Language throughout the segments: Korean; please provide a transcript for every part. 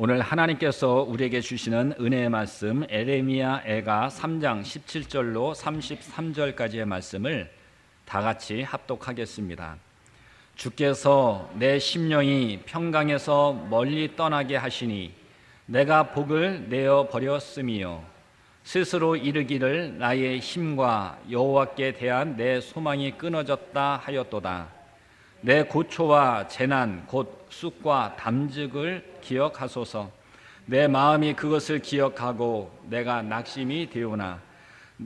오늘 하나님께서 우리에게 주시는 은혜의 말씀 에레미야 애가 3장 17절로 33절까지의 말씀을 다 같이 합독하겠습니다. 주께서 내 심령이 평강에서 멀리 떠나게 하시니 내가 복을 내어 버렸음이요 스스로 이르기를 나의 힘과 여호와께 대한 내 소망이 끊어졌다 하였도다. 내 고초와 재난 곧 쑥과 담즙을 기억하소서. 내 마음이 그것을 기억하고 내가 낙심이 되오나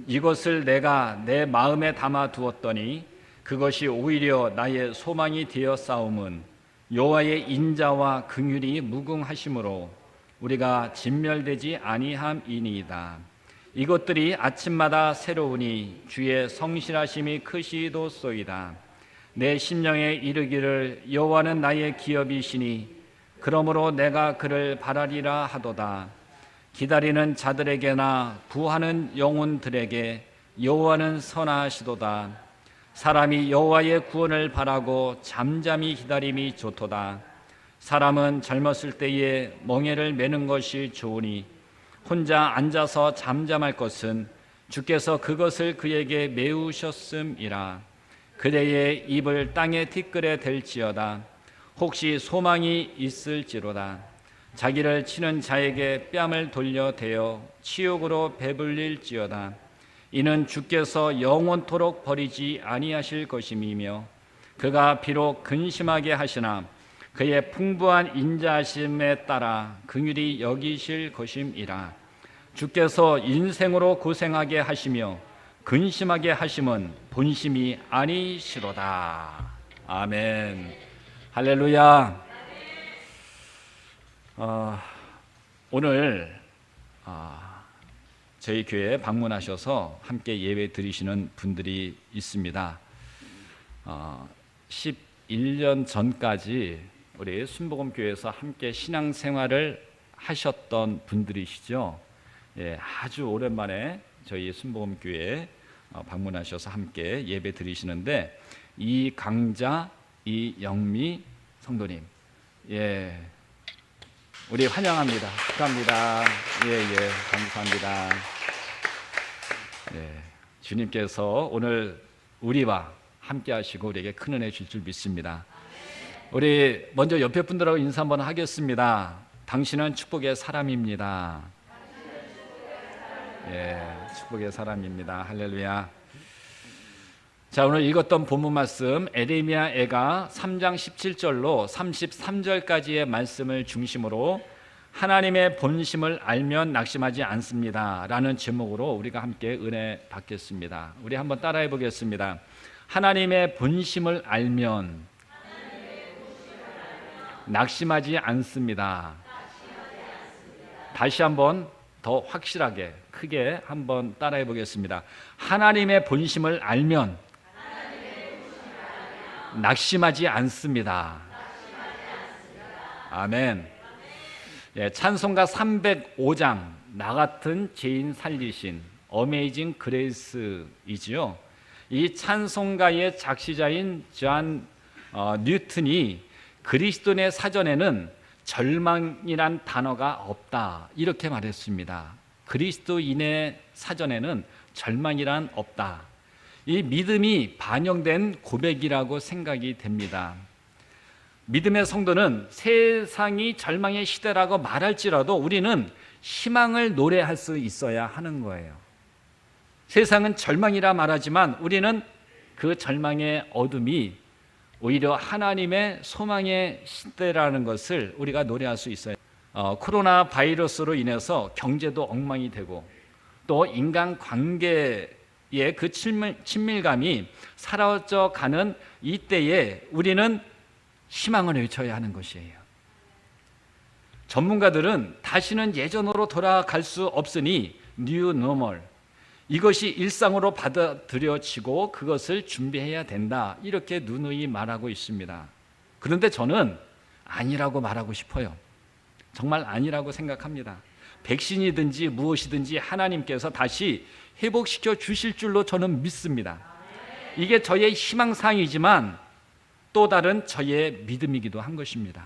이것을 내가 내 마음에 담아 두었더니 그것이 오히려 나의 소망이 되어 싸움은 여호와의 인자와 긍휼이 무궁하심으로 우리가 진멸되지 아니함이니이다. 이것들이 아침마다 새로우니 주의 성실하심이 크시도소이다. 내 심령에 이르기를 여호와는 나의 기업이시니 그러므로 내가 그를 바라리라 하도다. 기다리는 자들에게나 구하는 영혼들에게 여호와는 선하시도다. 사람이 여호와의 구원을 바라고 잠잠히 기다림이 좋도다. 사람은 젊었을 때에 멍에를 매는 것이 좋으니 혼자 앉아서 잠잠할 것은 주께서 그것을 그에게 메우셨음이라. 그대의 입을 땅에 티끌에 댈지어다. 혹시 소망이 있을지로다. 자기를 치는 자에게 뺨을 돌려 대어 치욕으로 배불릴지어다. 이는 주께서 영원토록 버리지 아니하실 것임이며 그가 비록 근심하게 하시나 그의 풍부한 인자하심에 따라 긍휼히 여기실 것임이라. 주께서 인생으로 고생하게 하시며 근심하게 하심은 본심이 아니시로다. 아멘. 할렐루야. 오늘 저희 교회에 방문하셔서 함께 예배 드리시는 분들이 있습니다. 11년 전까지 우리 순복음교회에서 함께 신앙생활을 하셨던 분들이시죠. 예, 아주 오랜만에 저희 순복음교회에 방문하셔서 함께 예배 드리시는데 이강자, 이영미 성도님, 예, 우리 환영합니다. 축하합니다. 예, 감사합니다. 예, 주님께서 오늘 우리와 함께 하시고 우리에게 큰 은혜 줄 줄 믿습니다. 우리 먼저 옆에 분들하고 인사 한번 하겠습니다. 당신은 축복의 사람입니다. 예, 축복의 사람입니다. 할렐루야. 자, 오늘 읽었던 본문 말씀 에레미야 애가 3장 17절로 33절까지의 말씀을 중심으로 하나님의 본심을 알면 낙심하지 않습니다 라는 제목으로 우리가 함께 은혜 받겠습니다. 우리 한번 따라해 보겠습니다. 하나님의 본심을 알면 낙심하지 않습니다. 다시 한번 더 확실하게 크게 한번 따라해 보겠습니다. 하나님의 본심을 알면 낙심하지 않습니다. 아멘. 예, 찬송가 305장 나 같은 죄인 살리신 어메이징 그레이스이지요. 이 찬송가의 작시자인 존 뉴턴이 그리스도인의 사전에는 절망이란 단어가 없다 이렇게 말했습니다. 그리스도인의 사전에는 절망이란 없다. 이 믿음이 반영된 고백이라고 생각이 됩니다. 믿음의 성도는 세상이 절망의 시대라고 말할지라도 우리는 희망을 노래할 수 있어야 하는 거예요. 세상은 절망이라 말하지만 우리는 그 절망의 어둠이 오히려 하나님의 소망의 시대라는 것을 우리가 노래할 수 있어요. 코로나 바이러스로 인해서 경제도 엉망이 되고 또 인간관계의 그 친밀감이 사라져가는 이때에 우리는 희망을 외쳐야 하는 것이에요. 전문가들은 다시는 예전으로 돌아갈 수 없으니 뉴 노멀, 이것이 일상으로 받아들여지고 그것을 준비해야 된다 이렇게 누누이 말하고 있습니다. 그런데 저는 아니라고 말하고 싶어요. 정말 아니라고 생각합니다. 백신이든지 무엇이든지 하나님께서 다시 회복시켜 주실 줄로 저는 믿습니다. 이게 저의 희망사항이지만 또 다른 저의 믿음이기도 한 것입니다.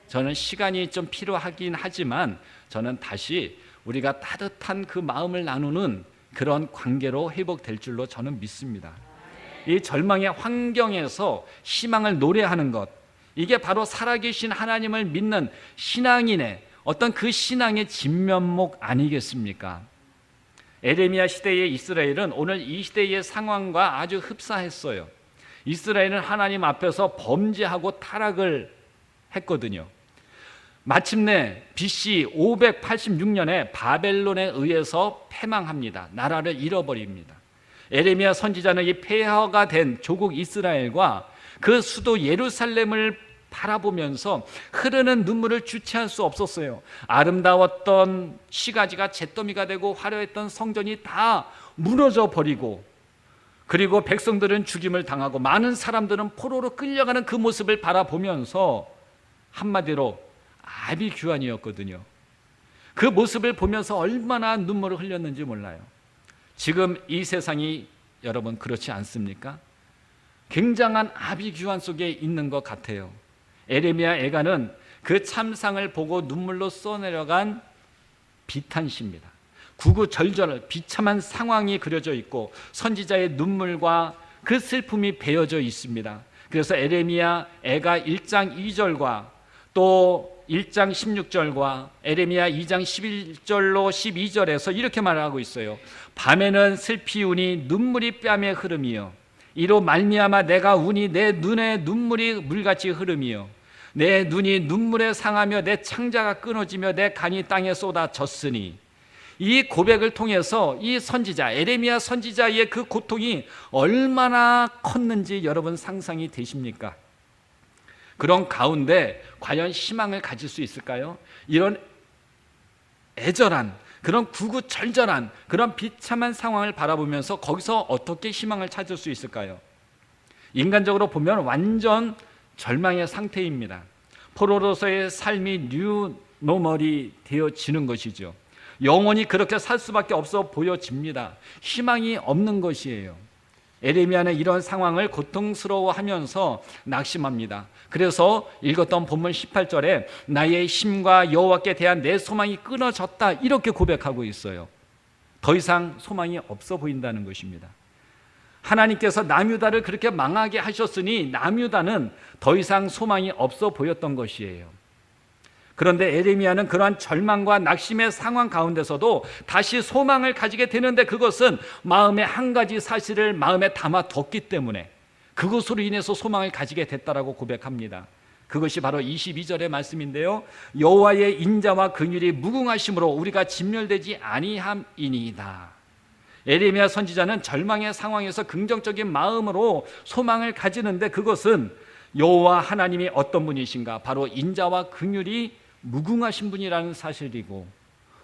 저는 시간이 좀 필요하긴 하지만 저는 다시 우리가 따뜻한 그 마음을 나누는 그런 관계로 회복될 줄로 저는 믿습니다. 이 절망의 환경에서 희망을 노래하는 것, 이게 바로 살아계신 하나님을 믿는 신앙인의 어떤 그 신앙의 진면목 아니겠습니까? 에레미야 시대의 이스라엘은 오늘 이 시대의 상황과 아주 흡사했어요. 이스라엘은 하나님 앞에서 범죄하고 타락을 했거든요. 마침내 BC 586년에 바벨론에 의해서 패망합니다. 나라를 잃어버립니다. 에레미야 선지자는 이 폐허가 된 조국 이스라엘과 그 수도 예루살렘을 바라보면서 흐르는 눈물을 주체할 수 없었어요. 아름다웠던 시가지가 잿더미가 되고 화려했던 성전이 다 무너져 버리고, 그리고 백성들은 죽임을 당하고 많은 사람들은 포로로 끌려가는 그 모습을 바라보면서 한마디로 아비규환이었거든요. 그 모습을 보면서 얼마나 눈물을 흘렸는지 몰라요. 지금 이 세상이 여러분 그렇지 않습니까? 굉장한 아비규환 속에 있는 것 같아요. 에레미야 애가는 그 참상을 보고 눈물로 쏘내려간 비탄시입니다. 구구절절 비참한 상황이 그려져 있고 선지자의 눈물과 그 슬픔이 배어져 있습니다. 그래서 에레미야 애가 1장 2절과 또 1장 16절과 에레미야 2장 11절로 12절에서 이렇게 말하고 있어요. 밤에는 슬피 우니 눈물이 뺨에 흐름이요, 이로 말미암아 내가 우니 내 눈에 눈물이 물같이 흐름이요, 내 눈이 눈물에 상하며 내 창자가 끊어지며 내 간이 땅에 쏟아졌으니. 이 고백을 통해서 이 선지자 에레미야 선지자의 그 고통이 얼마나 컸는지 여러분 상상이 되십니까? 그런 가운데 과연 희망을 가질 수 있을까요? 이런 애절한, 그런 구구절절한 그런 비참한 상황을 바라보면서 거기서 어떻게 희망을 찾을 수 있을까요? 인간적으로 보면 완전 절망의 상태입니다. 포로로서의 삶이 뉴노멀이 되어지는 것이죠. 영원히 그렇게 살 수밖에 없어 보여집니다. 희망이 없는 것이에요. 에레미야는 이런 상황을 고통스러워하면서 낙심합니다. 그래서 읽었던 본문 18절에 나의 힘과 여호와께 대한 내 소망이 끊어졌다, 이렇게 고백하고 있어요. 더 이상 소망이 없어 보인다는 것입니다. 하나님께서 남유다를 그렇게 망하게 하셨으니 남유다는 더 이상 소망이 없어 보였던 것이에요. 그런데 에레미야는 그러한 절망과 낙심의 상황 가운데서도 다시 소망을 가지게 되는데, 그것은 마음에 한 가지 사실을 마음에 담아뒀기 때문에 그것으로 인해서 소망을 가지게 됐다라고 고백합니다. 그것이 바로 22절의 말씀인데요. 여호와의 인자와 긍휼이 무궁하심으로 우리가 진멸되지 아니함이니이다. 에레미야 선지자는 절망의 상황에서 긍정적인 마음으로 소망을 가지는데, 그것은 여호와 하나님이 어떤 분이신가, 바로 인자와 긍휼이 무궁하신 분이라는 사실이고,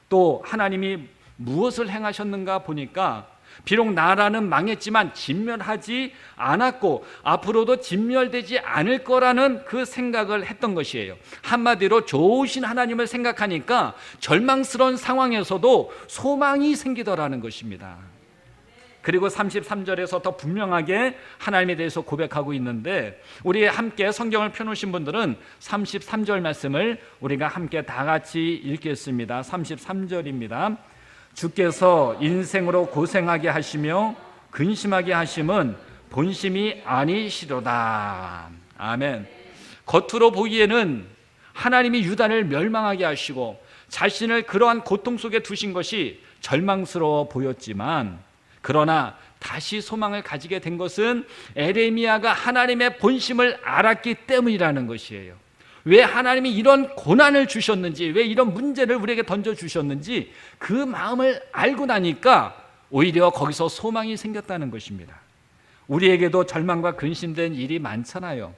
또 하나님이 무엇을 행하셨는가 보니까 비록 나라는 망했지만 진멸하지 않았고 앞으로도 진멸되지 않을 거라는 그 생각을 했던 것이에요. 한마디로 좋으신 하나님을 생각하니까 절망스러운 상황에서도 소망이 생기더라는 것입니다. 그리고 33절에서 더 분명하게 하나님에 대해서 고백하고 있는데, 우리 함께 성경을 펴놓으신 분들은 33절 말씀을 우리가 함께 다 같이 읽겠습니다. 33절입니다. 주께서 인생으로 고생하게 하시며 근심하게 하심은 본심이 아니시로다. 아멘. 겉으로 보기에는 하나님이 유다를 멸망하게 하시고 자신을 그러한 고통 속에 두신 것이 절망스러워 보였지만, 그러나 다시 소망을 가지게 된 것은 에레미야가 하나님의 본심을 알았기 때문이라는 것이에요. 왜 하나님이 이런 고난을 주셨는지, 왜 이런 문제를 우리에게 던져주셨는지 그 마음을 알고 나니까 오히려 거기서 소망이 생겼다는 것입니다. 우리에게도 절망과 근심된 일이 많잖아요.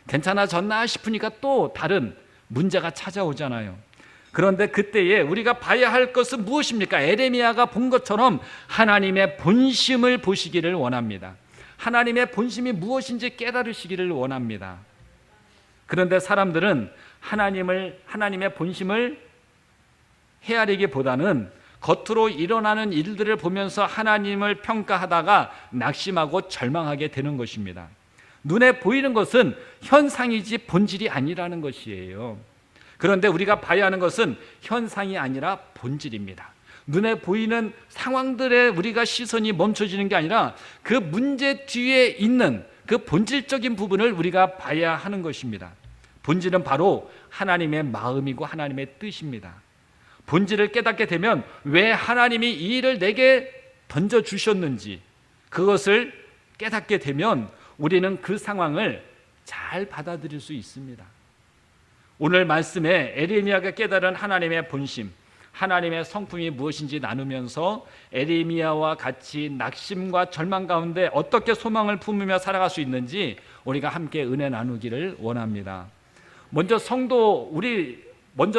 괜찮아졌나 싶으니까 또 다른 문제가 찾아오잖아요. 그런데 그때에 우리가 봐야 할 것은 무엇입니까? 에레미야가 본 것처럼 하나님의 본심을 보시기를 원합니다. 하나님의 본심이 무엇인지 깨달으시기를 원합니다. 그런데 사람들은 하나님의 본심을 헤아리기보다는 겉으로 일어나는 일들을 보면서 하나님을 평가하다가 낙심하고 절망하게 되는 것입니다. 눈에 보이는 것은 현상이지 본질이 아니라는 것이에요. 그런데 우리가 봐야 하는 것은 현상이 아니라 본질입니다. 눈에 보이는 상황들에 우리가 시선이 멈춰지는 게 아니라 그 문제 뒤에 있는 그 본질적인 부분을 우리가 봐야 하는 것입니다. 본질은 바로 하나님의 마음이고 하나님의 뜻입니다. 본질을 깨닫게 되면 왜 하나님이 이 일을 내게 던져주셨는지 그것을 깨닫게 되면 우리는 그 상황을 잘 받아들일 수 있습니다. 오늘 말씀에 에레미야가 깨달은 하나님의 본심, 하나님의 성품이 무엇인지 나누면서 에레미야와 같이 낙심과 절망 가운데 어떻게 소망을 품으며 살아갈 수 있는지 우리가 함께 은혜 나누기를 원합니다. 먼저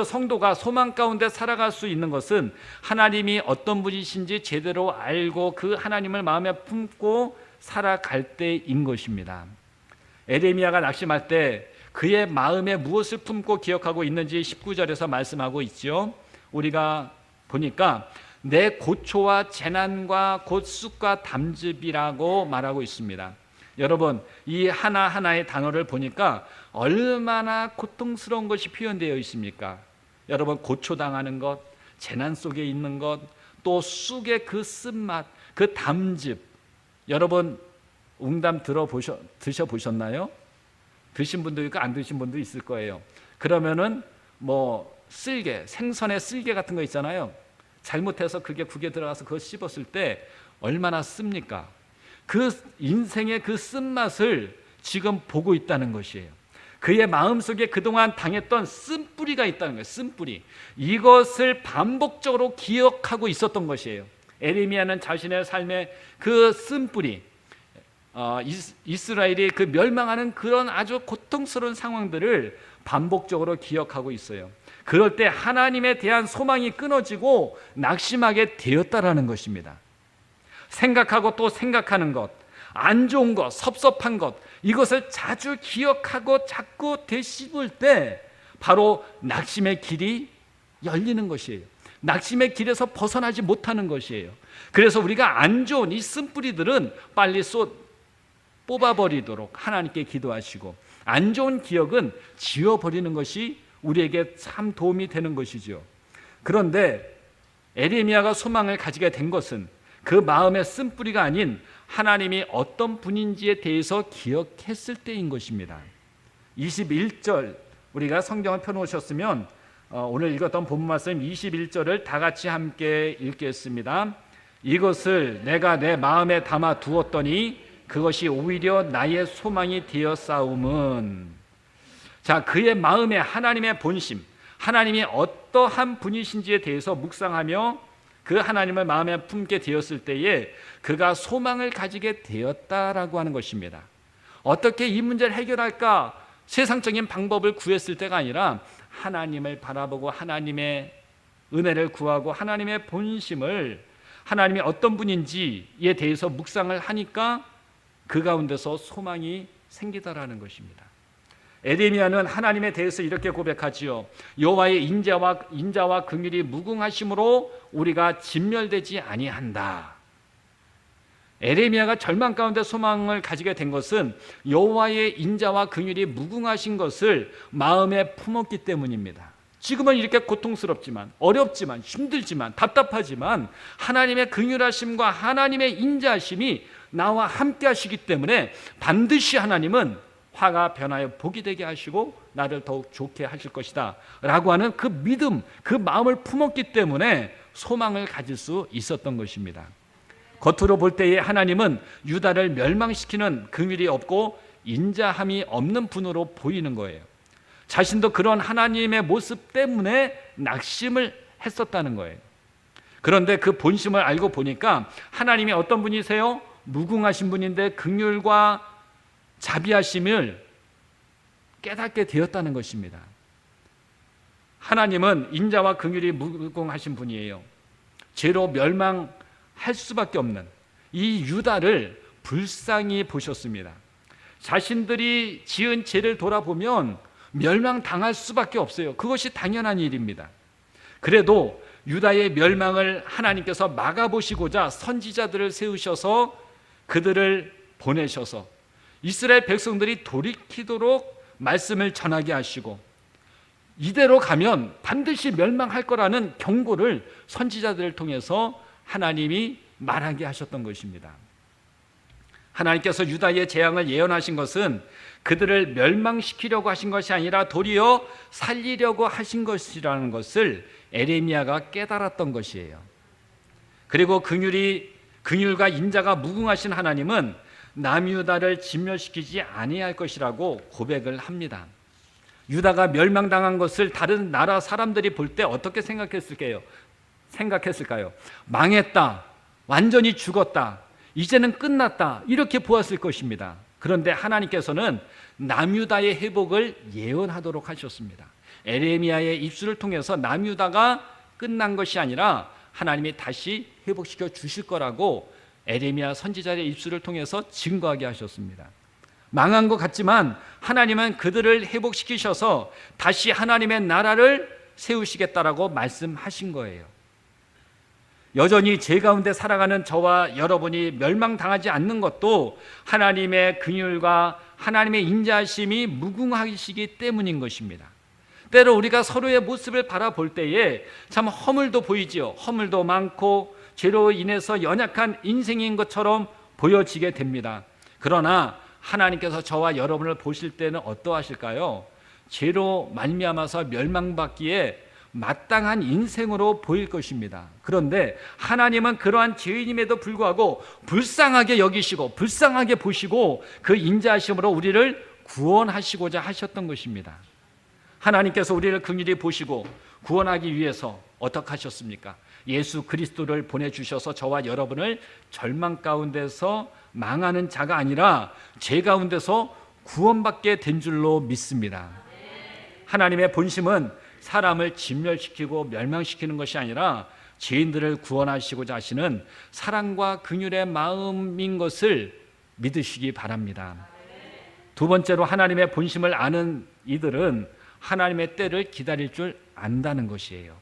성도가 소망 가운데 살아갈 수 있는 것은 하나님이 어떤 분이신지 제대로 알고 그 하나님을 마음에 품고 살아갈 때인 것입니다. 에레미야가 낙심할 때 그의 마음에 무엇을 품고 기억하고 있는지 19절에서 말씀하고 있죠. 우리가 보니까 내 고초와 재난과 곧 쑥과 담즙이라고 말하고 있습니다. 여러분, 이 하나하나의 단어를 보니까 얼마나 고통스러운 것이 표현되어 있습니까? 여러분, 고초당하는 것, 재난 속에 있는 것, 또 쑥의 그 쓴맛, 그 담즙, 여러분 웅담 드셔보셨나요? 드신 분도 있고 안 드신 분도 있을 거예요. 그러면은 쓸개, 생선의 쓸개 같은 거 있잖아요. 잘못해서 그게 국에 들어가서 그거 씹었을 때 얼마나 씁니까? 그 인생의 그 쓴맛을 지금 보고 있다는 것이에요. 그의 마음속에 그동안 당했던 쓴뿌리가 있다는 거예요. 쓴뿌리. 이것을 반복적으로 기억하고 있었던 것이에요. 에레미야는 자신의 삶의 그 쓴뿌리, 이스라엘이 그 멸망하는 그런 아주 고통스러운 상황들을 반복적으로 기억하고 있어요. 그럴 때 하나님에 대한 소망이 끊어지고 낙심하게 되었다라는 것입니다. 생각하고 또 생각하는 것, 안 좋은 것, 섭섭한 것, 이것을 자주 기억하고 자꾸 되씹을 때 바로 낙심의 길이 열리는 것이에요. 낙심의 길에서 벗어나지 못하는 것이에요. 그래서 우리가 안 좋은 이 쓴뿌리들은 빨리 뽑아버리도록 하나님께 기도하시고, 안 좋은 기억은 지워버리는 것이 우리에게 참 도움이 되는 것이죠. 그런데 에레미야가 소망을 가지게 된 것은 그 마음의 쓴뿌리가 아닌 하나님이 어떤 분인지에 대해서 기억했을 때인 것입니다. 21절 우리가 성경을 펴놓으셨으면 오늘 읽었던 본문 말씀 21절을 다 같이 함께 읽겠습니다. 이것을 내가 내 마음에 담아 두었더니 그것이 오히려 나의 소망이 되었사옴은. 자, 그의 마음에 하나님의 본심, 하나님이 어떠한 분이신지에 대해서 묵상하며 그 하나님을 마음에 품게 되었을 때에 그가 소망을 가지게 되었다라고 하는 것입니다. 어떻게 이 문제를 해결할까? 세상적인 방법을 구했을 때가 아니라 하나님을 바라보고 하나님의 은혜를 구하고 하나님의 본심을, 하나님이 어떤 분인지에 대해서 묵상을 하니까 그 가운데서 소망이 생기다라는 것입니다. 에레미야는 하나님에 대해서 이렇게 고백하지요. 여호와의 인자와 긍휼이 무궁하심으로 우리가 진멸되지 아니한다. 에레미야가 절망 가운데 소망을 가지게 된 것은 여호와의 인자와 긍휼이 무궁하신 것을 마음에 품었기 때문입니다. 지금은 이렇게 고통스럽지만, 어렵지만, 힘들지만, 답답하지만 하나님의 긍휼하심과 하나님의 인자하심이 나와 함께 하시기 때문에 반드시 하나님은 화가 변하여 복이 되게 하시고 나를 더욱 좋게 하실 것이다 라고 하는 그 믿음, 그 마음을 품었기 때문에 소망을 가질 수 있었던 것입니다. 겉으로 볼 때에 하나님은 유다를 멸망시키는 긍휼이 없고 인자함이 없는 분으로 보이는 거예요. 자신도 그런 하나님의 모습 때문에 낙심을 했었다는 거예요. 그런데 그 본심을 알고 보니까 하나님이 어떤 분이세요? 무궁하신 분인데 긍휼과 자비하심을 깨닫게 되었다는 것입니다. 하나님은 인자와 긍휼이 무궁하신 분이에요. 죄로 멸망할 수밖에 없는 이 유다를 불쌍히 보셨습니다. 자신들이 지은 죄를 돌아보면 멸망당할 수밖에 없어요. 그것이 당연한 일입니다. 그래도 유다의 멸망을 하나님께서 막아보시고자 선지자들을 세우셔서 그들을 보내셔서 이스라엘 백성들이 돌이키도록 말씀을 전하게 하시고 이대로 가면 반드시 멸망할 거라는 경고를 선지자들을 통해서 하나님이 말하게 하셨던 것입니다. 하나님께서 유다의 재앙을 예언하신 것은 그들을 멸망시키려고 하신 것이 아니라 도리어 살리려고 하신 것이라는 것을 에레미야가 깨달았던 것이에요. 그리고 긍휼과 인자가 무궁하신 하나님은 남유다를 진멸시키지 아니할 것이라고 고백을 합니다. 유다가 멸망당한 것을 다른 나라 사람들이 볼 때 어떻게 생각했을까요? 망했다, 완전히 죽었다, 이제는 끝났다, 이렇게 보았을 것입니다. 그런데 하나님께서는 남유다의 회복을 예언하도록 하셨습니다. 에레미야의 입술을 통해서 남유다가 끝난 것이 아니라 하나님이 다시 회복시켜 주실 거라고 에레미야 선지자의 입술을 통해서 증거하게 하셨습니다. 망한 것 같지만 하나님은 그들을 회복시키셔서 다시 하나님의 나라를 세우시겠다라고 말씀하신 거예요. 여전히 죄 가운데 살아가는 저와 여러분이 멸망당하지 않는 것도 하나님의 긍휼과 하나님의 인자하심이 무궁하시기 때문인 것입니다. 때로 우리가 서로의 모습을 바라볼 때에 참 허물도 보이지요. 허물도 많고 죄로 인해서 연약한 인생인 것처럼 보여지게 됩니다. 그러나 하나님께서 저와 여러분을 보실 때는 어떠하실까요? 죄로 말미암아서 멸망받기에 마땅한 인생으로 보일 것입니다. 그런데 하나님은 그러한 죄인임에도 불구하고 불쌍하게 여기시고 불쌍하게 보시고 그 인자하심으로 우리를 구원하시고자 하셨던 것입니다. 하나님께서 우리를 긍휼히 보시고 구원하기 위해서 어떻게 하셨습니까? 예수 그리스도를 보내주셔서 저와 여러분을 절망 가운데서 망하는 자가 아니라 죄 가운데서 구원받게 된 줄로 믿습니다. 하나님의 본심은 사람을 진멸시키고 멸망시키는 것이 아니라 죄인들을 구원하시고자 하시는 사랑과 긍휼의 마음인 것을 믿으시기 바랍니다. 두 번째로 하나님의 본심을 아는 이들은 하나님의 때를 기다릴 줄 안다는 것이에요.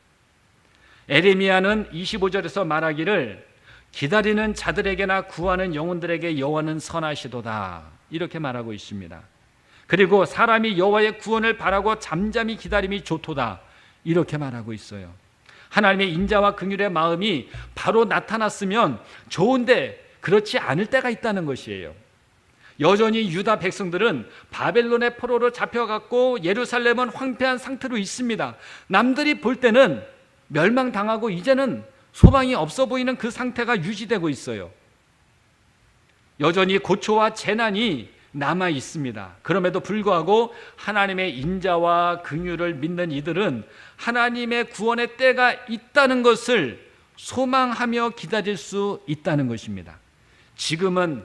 에레미야는 25절에서 말하기를 기다리는 자들에게나 구하는 영혼들에게 여호와는 선하시도다 이렇게 말하고 있습니다. 그리고 사람이 여호와의 구원을 바라고 잠잠히 기다림이 좋도다 이렇게 말하고 있어요. 하나님의 인자와 긍휼의 마음이 바로 나타났으면 좋은데 그렇지 않을 때가 있다는 것이에요. 여전히 유다 백성들은 바벨론의 포로로 잡혀갔고 예루살렘은 황폐한 상태로 있습니다. 남들이 볼 때는 멸망당하고 이제는 소망이 없어 보이는 그 상태가 유지되고 있어요. 여전히 고초와 재난이 남아 있습니다. 그럼에도 불구하고 하나님의 인자와 긍휼을 믿는 이들은 하나님의 구원의 때가 있다는 것을 소망하며 기다릴 수 있다는 것입니다. 지금은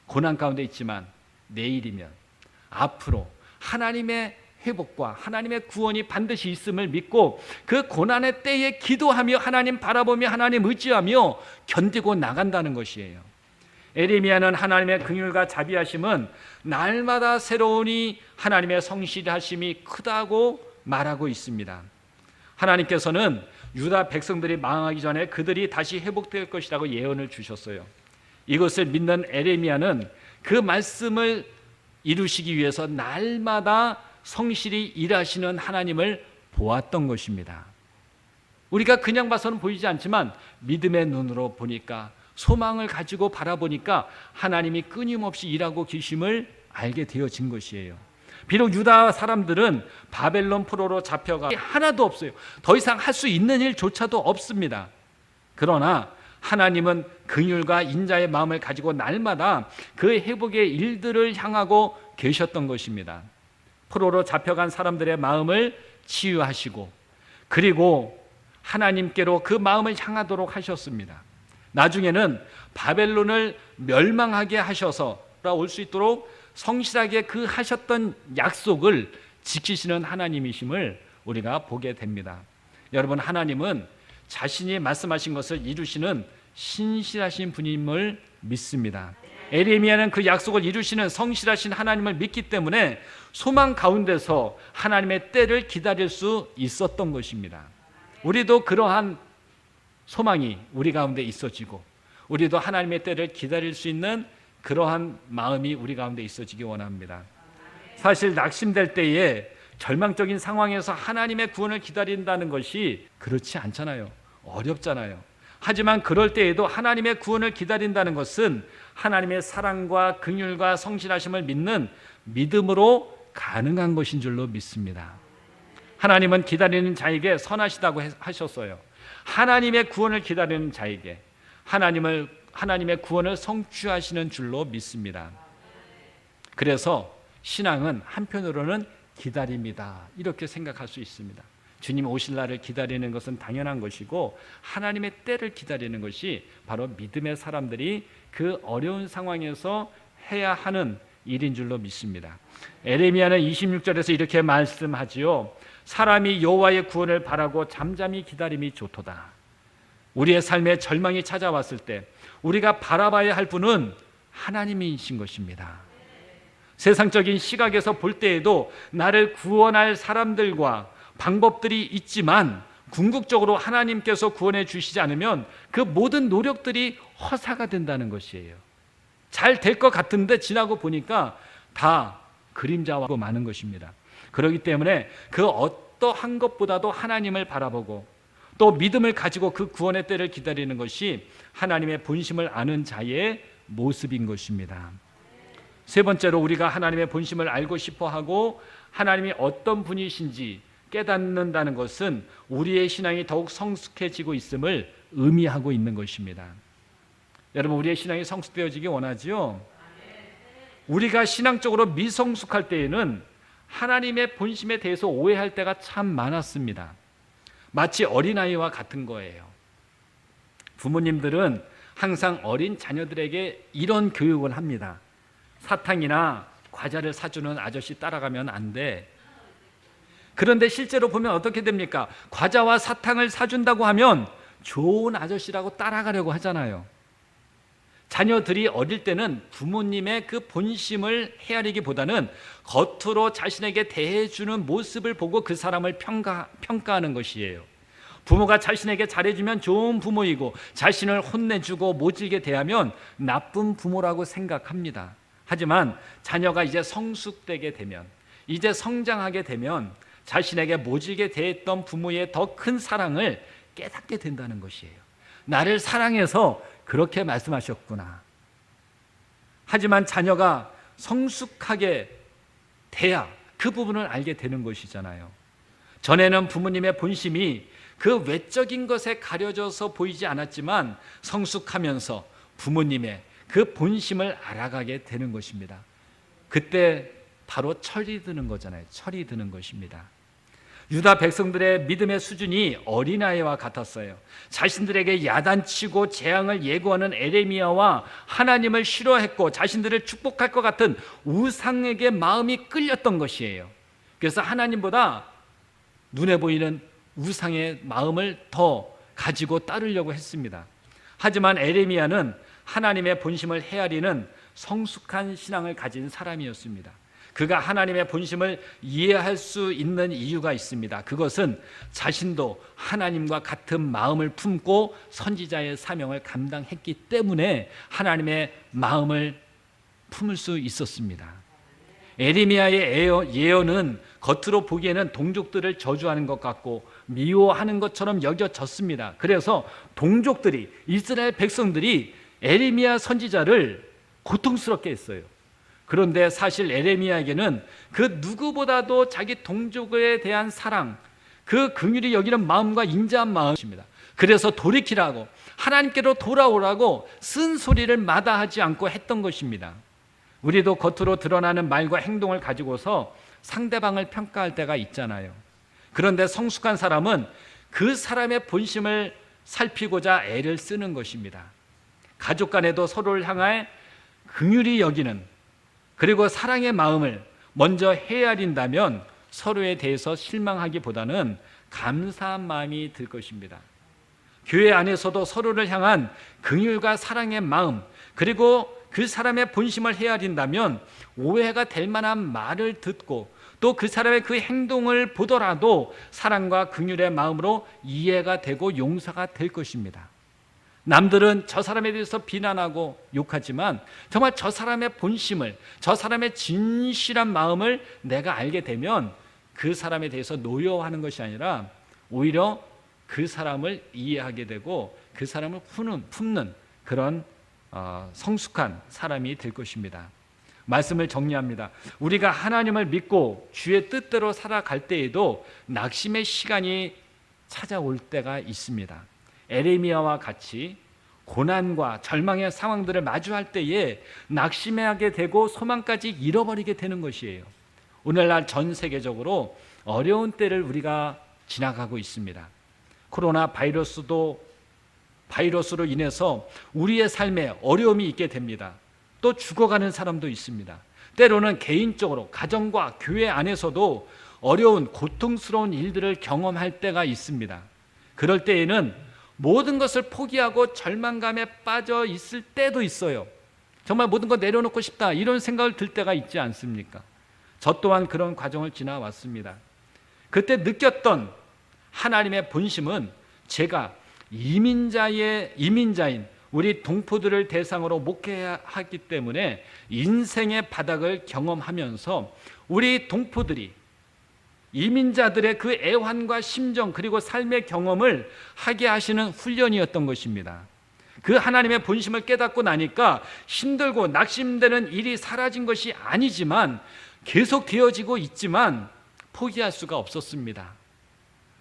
고난 가운데 있지만 내일이면 앞으로 하나님의 회복과 하나님의 구원이 반드시 있음을 믿고 그 고난의 때에 기도하며 하나님 바라보며 하나님 의지하며 견디고 나간다는 것이에요. 에레미야는 하나님의 긍휼과 자비하심은 날마다 새로우니 하나님의 성실하심이 크다고 말하고 있습니다. 하나님께서는 유다 백성들이 망하기 전에 그들이 다시 회복될 것이라고 예언을 주셨어요. 이것을 믿는 에레미야는 그 말씀을 이루시기 위해서 날마다 성실히 일하시는 하나님을 보았던 것입니다. 우리가 그냥 봐서는 보이지 않지만 믿음의 눈으로 보니까 소망을 가지고 바라보니까 하나님이 끊임없이 일하고 계심을 알게 되어진 것이에요. 비록 유다 사람들은 바벨론 포로로 잡혀가 하나도 없어요. 더 이상 할 수 있는 일조차도 없습니다. 그러나 하나님은 긍휼과 인자의 마음을 가지고 날마다 그 회복의 일들을 향하고 계셨던 것입니다. 포로로 잡혀간 사람들의 마음을 치유하시고 그리고 하나님께로 그 마음을 향하도록 하셨습니다. 나중에는 바벨론을 멸망하게 하셔서 올 수 있도록 성실하게 그 하셨던 약속을 지키시는 하나님이심을 우리가 보게 됩니다. 여러분, 하나님은 자신이 말씀하신 것을 이루시는 신실하신 분임을 믿습니다. 에레미야는 그 약속을 이루시는 성실하신 하나님을 믿기 때문에 소망 가운데서 하나님의 때를 기다릴 수 있었던 것입니다. 우리도 그러한 소망이 우리 가운데 있어지고 우리도 하나님의 때를 기다릴 수 있는 그러한 마음이 우리 가운데 있어지기 원합니다. 사실 낙심될 때에 절망적인 상황에서 하나님의 구원을 기다린다는 것이 그렇지 않잖아요. 어렵잖아요. 하지만 그럴 때에도 하나님의 구원을 기다린다는 것은 하나님의 사랑과 긍휼과 성실하심을 믿는 믿음으로 가능한 것인 줄로 믿습니다. 하나님은 기다리는 자에게 선하시다고 하셨어요. 하나님의 구원을 기다리는 자에게 하나님의 구원을 성취하시는 줄로 믿습니다. 그래서 신앙은 한편으로는 기다림이다, 이렇게 생각할 수 있습니다. 주님 오실 날을 기다리는 것은 당연한 것이고 하나님의 때를 기다리는 것이 바로 믿음의 사람들이 그 어려운 상황에서 해야 하는 일인 줄로 믿습니다. 에레미야는 26절에서 이렇게 말씀하지요. 사람이 여호와의 구원을 바라고 잠잠히 기다림이 좋도다. 우리의 삶에 절망이 찾아왔을 때 우리가 바라봐야 할 분은 하나님이신 것입니다. 세상적인 시각에서 볼 때에도 나를 구원할 사람들과 방법들이 있지만 궁극적으로 하나님께서 구원해 주시지 않으면 그 모든 노력들이 허사가 된다는 것이에요. 잘 될 것 같은데 지나고 보니까 다 그림자와 많은 것입니다. 그렇기 때문에 그 어떠한 것보다도 하나님을 바라보고 또 믿음을 가지고 그 구원의 때를 기다리는 것이 하나님의 본심을 아는 자의 모습인 것입니다. 세 번째로 우리가 하나님의 본심을 알고 싶어하고 하나님이 어떤 분이신지 깨닫는다는 것은 우리의 신앙이 더욱 성숙해지고 있음을 의미하고 있는 것입니다. 여러분, 우리의 신앙이 성숙되어지기 원하지요? 우리가 신앙적으로 미성숙할 때에는 하나님의 본심에 대해서 오해할 때가 참 많았습니다. 마치 어린아이와 같은 거예요. 부모님들은 항상 어린 자녀들에게 이런 교육을 합니다. 사탕이나 과자를 사주는 아저씨 따라가면 안 돼. 그런데 실제로 보면 어떻게 됩니까? 과자와 사탕을 사준다고 하면 좋은 아저씨라고 따라가려고 하잖아요. 자녀들이 어릴 때는 부모님의 그 본심을 헤아리기보다는 겉으로 자신에게 대해주는 모습을 보고 그 사람을 평가하는 것이에요. 부모가 자신에게 잘해주면 좋은 부모이고 자신을 혼내주고 모질게 대하면 나쁜 부모라고 생각합니다. 하지만 자녀가 이제 성숙되게 되면, 이제 성장하게 되면 자신에게 모질게 대했던 부모의 더 큰 사랑을 깨닫게 된다는 것이에요. 나를 사랑해서 그렇게 말씀하셨구나. 하지만 자녀가 성숙하게 돼야 그 부분을 알게 되는 것이잖아요. 전에는 부모님의 본심이 그 외적인 것에 가려져서 보이지 않았지만 성숙하면서 부모님의 그 본심을 알아가게 되는 것입니다. 그때 바로 철이 드는 거잖아요. 철이 드는 것입니다. 유다 백성들의 믿음의 수준이 어린아이와 같았어요. 자신들에게 야단치고 재앙을 예고하는 에레미야와 하나님을 싫어했고 자신들을 축복할 것 같은 우상에게 마음이 끌렸던 것이에요. 그래서 하나님보다 눈에 보이는 우상의 마음을 더 가지고 따르려고 했습니다. 하지만 에레미야는 하나님의 본심을 헤아리는 성숙한 신앙을 가진 사람이었습니다. 그가 하나님의 본심을 이해할 수 있는 이유가 있습니다. 그것은 자신도 하나님과 같은 마음을 품고 선지자의 사명을 감당했기 때문에 하나님의 마음을 품을 수 있었습니다. 에레미야의 예언은 겉으로 보기에는 동족들을 저주하는 것 같고 미워하는 것처럼 여겨졌습니다. 그래서 동족들이, 이스라엘 백성들이 에레미야 선지자를 고통스럽게 했어요. 그런데 사실 에레미야에게는 그 누구보다도 자기 동족에 대한 사랑, 그 긍휼히 여기는 마음과 인자한 마음입니다. 그래서 돌이키라고, 하나님께로 돌아오라고 쓴소리를 마다하지 않고 했던 것입니다. 우리도 겉으로 드러나는 말과 행동을 가지고서 상대방을 평가할 때가 있잖아요. 그런데 성숙한 사람은 그 사람의 본심을 살피고자 애를 쓰는 것입니다. 가족 간에도 서로를 향해 긍휼히 여기는, 그리고 사랑의 마음을 먼저 헤아린다면 서로에 대해서 실망하기보다는 감사한 마음이 들 것입니다. 교회 안에서도 서로를 향한 긍휼과 사랑의 마음, 그리고 그 사람의 본심을 헤아린다면 오해가 될 만한 말을 듣고 또 그 사람의 그 행동을 보더라도 사랑과 긍휼의 마음으로 이해가 되고 용서가 될 것입니다. 남들은 저 사람에 대해서 비난하고 욕하지만 정말 저 사람의 본심을, 저 사람의 진실한 마음을 내가 알게 되면 그 사람에 대해서 노여워하는 것이 아니라 오히려 그 사람을 이해하게 되고 그 사람을 품는 그런 성숙한 사람이 될 것입니다. 말씀을 정리합니다. 우리가 하나님을 믿고 주의 뜻대로 살아갈 때에도 낙심의 시간이 찾아올 때가 있습니다. 에레미야와 같이 고난과 절망의 상황들을 마주할 때에 낙심하게 되고 소망까지 잃어버리게 되는 것이에요. 오늘날 전 세계적으로 어려운 때를 우리가 지나가고 있습니다. 코로나 바이러스로 인해서 우리의 삶에 어려움이 있게 됩니다. 또 죽어가는 사람도 있습니다. 때로는 개인적으로 가정과 교회 안에서도 어려운 고통스러운 일들을 경험할 때가 있습니다. 그럴 때에는 모든 것을 포기하고 절망감에 빠져 있을 때도 있어요. 정말 모든 거 내려놓고 싶다 이런 생각을 들 때가 있지 않습니까? 저 또한 그런 과정을 지나왔습니다. 그때 느꼈던 하나님의 본심은 제가 이민자인 우리 동포들을 대상으로 목회하기 때문에 인생의 바닥을 경험하면서 우리 동포들이 이민자들의 그 애환과 심정 그리고 삶의 경험을 하게 하시는 훈련이었던 것입니다. 그 하나님의 본심을 깨닫고 나니까 힘들고 낙심되는 일이 사라진 것이 아니지만 계속 되어지고 있지만 포기할 수가 없었습니다.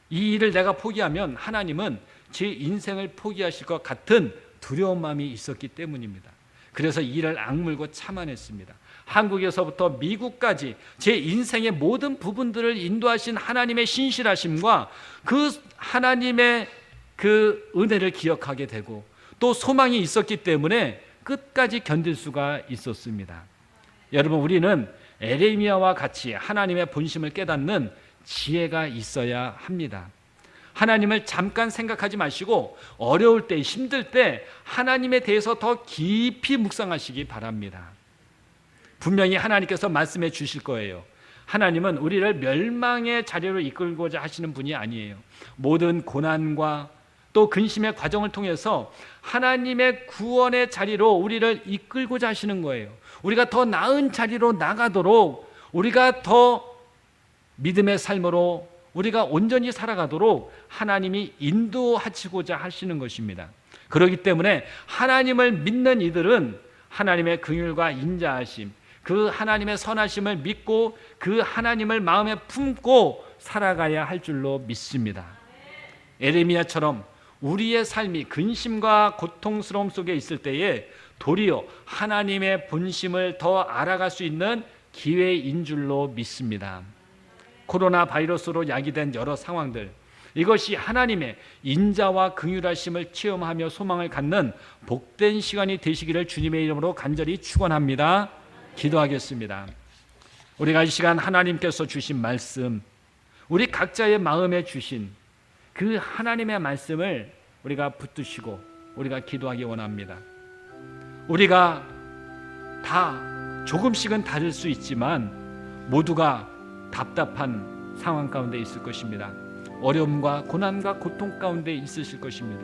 이 일을 내가 포기하면 하나님은 제 인생을 포기하실 것 같은 두려운 마음이 있었기 때문입니다. 그래서 이 일을 악물고 참아냈습니다. 한국에서부터 미국까지 제 인생의 모든 부분들을 인도하신 하나님의 신실하심과 그 하나님의 그 은혜를 기억하게 되고 또 소망이 있었기 때문에 끝까지 견딜 수가 있었습니다. 여러분, 우리는 에레미야와 같이 하나님의 본심을 깨닫는 지혜가 있어야 합니다. 하나님을 잠깐 생각하지 마시고 어려울 때, 힘들 때 하나님에 대해서 더 깊이 묵상하시기 바랍니다. 분명히 하나님께서 말씀해 주실 거예요. 하나님은 우리를 멸망의 자리로 이끌고자 하시는 분이 아니에요. 모든 고난과 또 근심의 과정을 통해서 하나님의 구원의 자리로 우리를 이끌고자 하시는 거예요. 우리가 더 나은 자리로 나가도록, 우리가 더 믿음의 삶으로 우리가 온전히 살아가도록 하나님이 인도하시고자 하시는 것입니다. 그렇기 때문에 하나님을 믿는 이들은 하나님의 긍휼과 인자하심, 그 하나님의 선하심을 믿고 그 하나님을 마음에 품고 살아가야 할 줄로 믿습니다. 에레미야처럼 우리의 삶이 근심과 고통스러움 속에 있을 때에 도리어 하나님의 본심을 더 알아갈 수 있는 기회인 줄로 믿습니다. 코로나 바이러스로 야기된 여러 상황들, 이것이 하나님의 인자와 긍휼하심을 체험하며 소망을 갖는 복된 시간이 되시기를 주님의 이름으로 간절히 축원합니다. 기도하겠습니다. 우리가 이 시간 하나님께서 주신 말씀, 우리 각자의 마음에 주신 그 하나님의 말씀을 우리가 붙드시고 우리가 기도하기 원합니다. 우리가 다 조금씩은 다를 수 있지만 모두가 답답한 상황 가운데 있을 것입니다. 어려움과 고난과 고통 가운데 있으실 것입니다.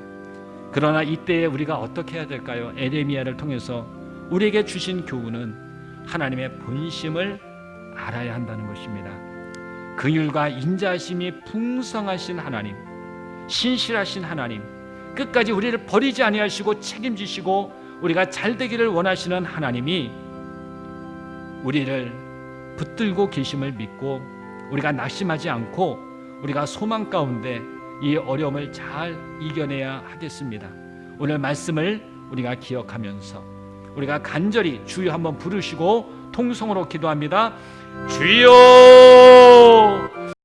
그러나 이때에 우리가 어떻게 해야 될까요? 에레미야를 통해서 우리에게 주신 교훈은 하나님의 본심을 알아야 한다는 것입니다. 긍휼과 인자하심이 풍성하신 하나님, 신실하신 하나님, 끝까지 우리를 버리지 아니하시고 책임지시고 우리가 잘 되기를 원하시는 하나님이 우리를 붙들고 계심을 믿고 우리가 낙심하지 않고 우리가 소망 가운데 이 어려움을 잘 이겨내야 하겠습니다. 오늘 말씀을 우리가 기억하면서 우리가 간절히 주여 한번 부르시고 통성으로 기도합니다. 주여